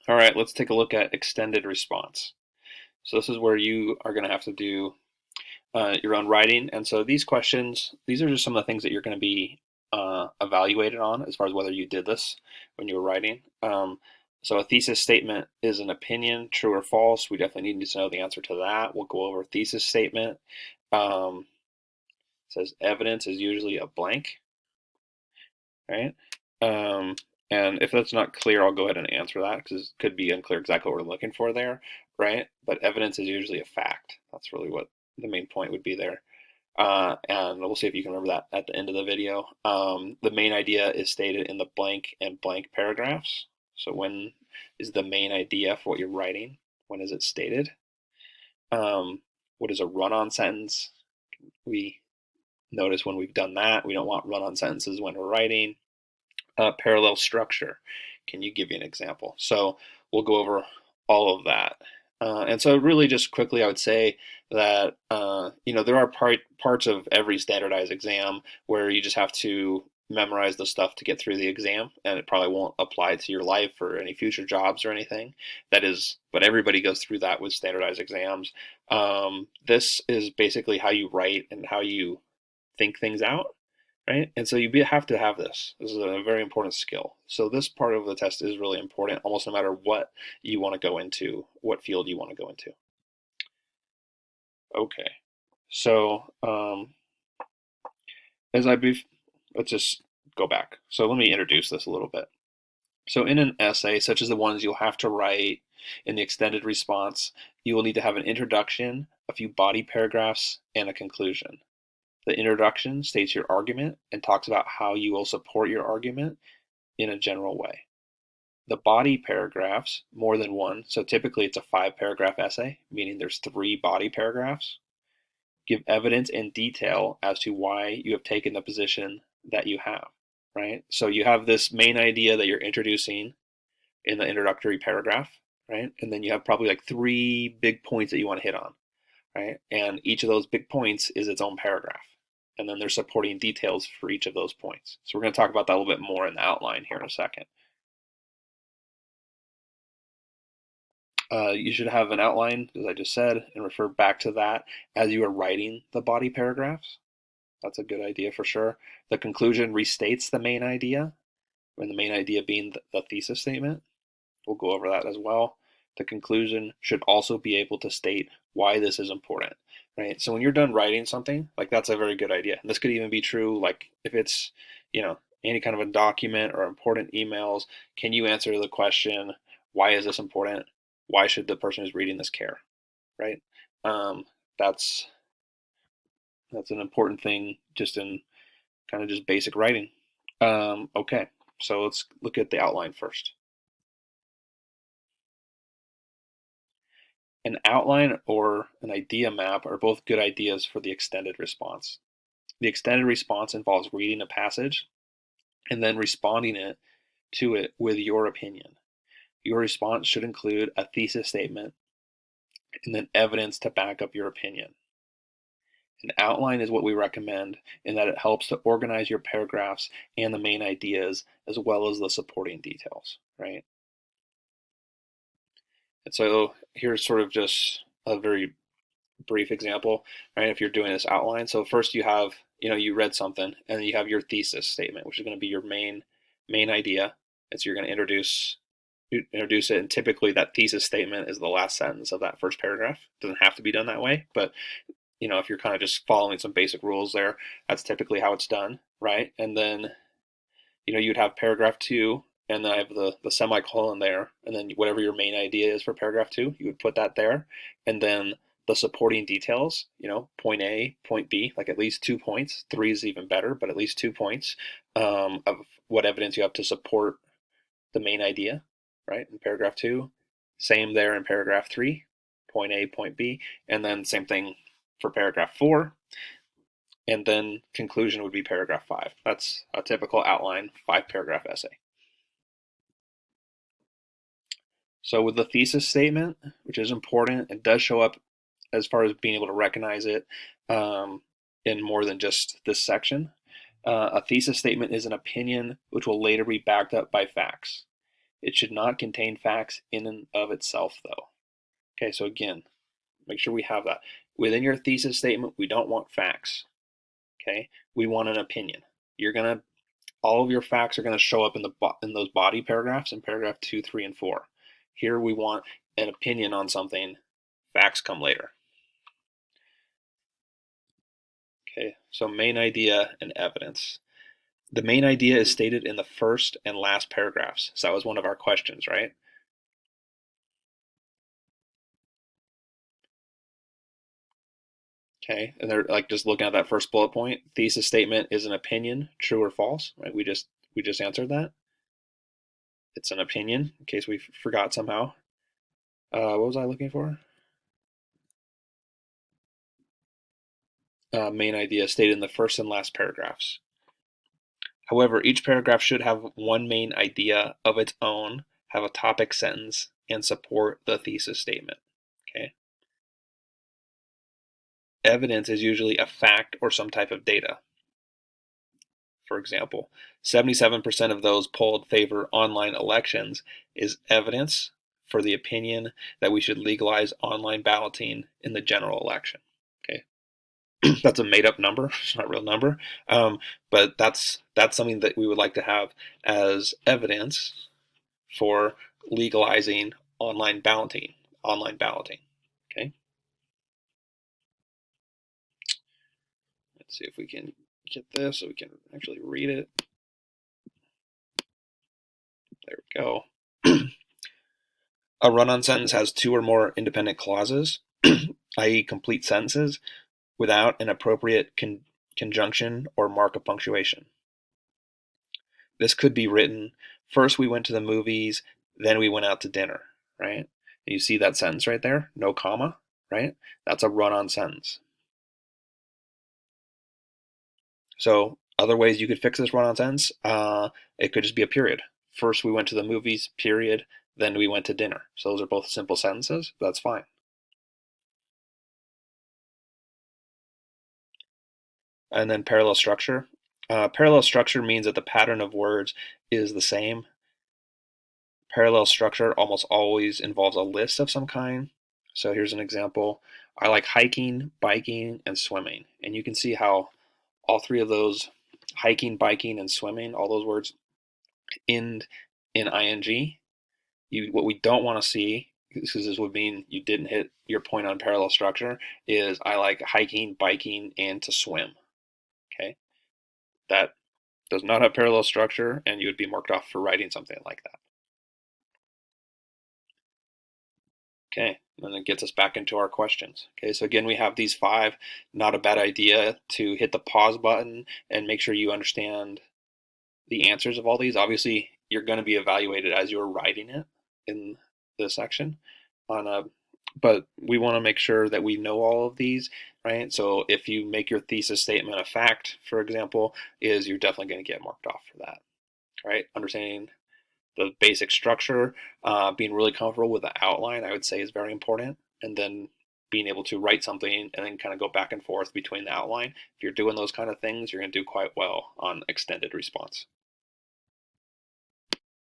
All right, let's take a look at extended response. So this is where you are going to have to do your own writing. And so these questions, these are just some of the things that you're going to be evaluated on as far as whether you did this when you were writing. So a thesis statement is an opinion, true or false. We definitely need to know the answer to that. We'll go over a thesis statement. It says evidence is usually a blank, right? And if that's not clear, I'll go ahead and answer that because it could be unclear exactly what we're looking for there, right? But evidence is usually a fact. That's really what the main point would be there. And we'll see if you can remember that at the end of the video. The main idea is stated in the blank and blank paragraphs. So when is the main idea for what you're writing? When is it stated? What is a run-on sentence? We notice when we've done that, we don't want run-on sentences when we're writing. Parallel structure. Can you give me an example? So we'll go over all of that. And so really just quickly, I would say that, there are parts of every standardized exam where you just have to memorize the stuff to get through the exam, and it probably won't apply to your life or any future jobs or anything. But everybody goes through that with standardized exams. This is basically how you write and how you think things out, right? And so you have to have this. This is a very important skill. So this part of the test is really important, almost no matter what you want to go into, what field you want to go into. Okay, so let's just go back. So let me introduce this a little bit. So in an essay, such as the ones you'll have to write in the extended response, you will need to have an introduction, a few body paragraphs, and a conclusion. The introduction states your argument and talks about how you will support your argument in a general way. The body paragraphs, more than one, so typically it's a 5-paragraph essay, meaning there's 3 body paragraphs, give evidence and detail as to why you have taken the position that you have, right? So you have this main idea that you're introducing in the introductory paragraph, right? And then you have probably like 3 big points that you want to hit on, right? And each of those big points is its own paragraph. And then there's supporting details for each of those points. So we're going to talk about that a little bit more in the outline here in a second. You should have an outline, as I just said, and refer back to that as you are writing the body paragraphs. That's a good idea for sure. The conclusion restates the main idea, and the main idea being the thesis statement. We'll go over that as well. The conclusion should also be able to state why this is important, right? So when you're done writing something, like that's a very good idea. And this could even be true, like if it's, any kind of a document or important emails, can you answer the question, why is this important? Why should the person who's reading this care, right? That's an important thing just in kind of just basic writing. Okay, so let's look at the outline first. An outline or an idea map are both good ideas for the extended response. The extended response involves reading a passage and then responding to it with your opinion. Your response should include a thesis statement and then evidence to back up your opinion. An outline is what we recommend in that it helps to organize your paragraphs and the main ideas as well as the supporting details, right? And so here's sort of just a very brief example, right? If you're doing this outline. So first you have, you read something and then you have your thesis statement, which is going to be your main idea. And so you're going to introduce it, and typically that thesis statement is the last sentence of that first paragraph. It doesn't have to be done that way, but if you're kind of just following some basic rules there, that's typically how it's done, right? And then, you'd have paragraph 2, and then I have the semicolon there, and then whatever your main idea is for paragraph 2, you would put that there, and then the supporting details, point A, point B, like at least 2 points. 3 is even better, but at least 2 points of what evidence you have to support the main idea, right? In paragraph 2, same there in paragraph 3, point A, point B, and then same thing for paragraph 4, and then conclusion would be paragraph 5. That's a typical outline 5-paragraph essay. So with the thesis statement, which is important, it does show up as far as being able to recognize it in more than just this section. A thesis statement is an opinion which will later be backed up by facts. It should not contain facts in and of itself, though. Okay, so again, make sure we have that. Within your thesis statement, we don't want facts. Okay, we want an opinion. All of your facts are gonna show up in those body paragraphs in paragraph 2, 3, and 4. Here we want an opinion on something. Facts come later. Okay, so main idea and evidence. The main idea is stated in the first and last paragraphs. So that was one of our questions, right? Okay, and they're like just looking at that first bullet point. Thesis statement is an opinion, true or false, right? We just answered that. It's an opinion, in case we forgot somehow. What was I looking for? Main idea stated in the first and last paragraphs. However, each paragraph should have one main idea of its own, have a topic sentence, and support the thesis statement. Okay. Evidence is usually a fact or some type of data. For example, 77% of those polled favor online elections is evidence for the opinion that we should legalize online balloting in the general election. Okay, that's a made-up number; it's not a real number, but that's something that we would like to have as evidence for legalizing online balloting. Online balloting. Okay, let's see if we can get this so we can actually read it. There we go. A run-on sentence has two or more independent clauses, i.e. complete sentences, without an appropriate conjunction or mark of punctuation. This could be written, first we went to the movies, then we went out to dinner, right? And you see that sentence right there, no comma, right? That's a run-on sentence. So other ways you could fix this run-on sentence, it could just be a period. First we went to the movies, period, then we went to dinner. So those are both simple sentences. That's fine. And then parallel structure. Parallel structure means that the pattern of words is the same. Parallel structure almost always involves a list of some kind. So here's an example. I like hiking, biking, and swimming. And you can see how all three of those, hiking, biking, and swimming, all those words end in ing. What we don't want to see, because this would mean you didn't hit your point on parallel structure, is I like hiking, biking, and to swim. Okay, that does not have parallel structure, and you would be marked off for writing something like that. Okay, and it gets us back into our questions. Okay, so again, we have these 5. Not a bad idea to hit the pause button and make sure you understand the answers of all these. Obviously, you're going to be evaluated as you're writing it in the section but we want to make sure that we know all of these, right? So if you make your thesis statement a fact, for example, you're definitely going to get marked off for that, right? Understanding the basic structure, being really comfortable with the outline, I would say is very important. And then being able to write something and then kind of go back and forth between the outline. If you're doing those kind of things, you're going to do quite well on extended response.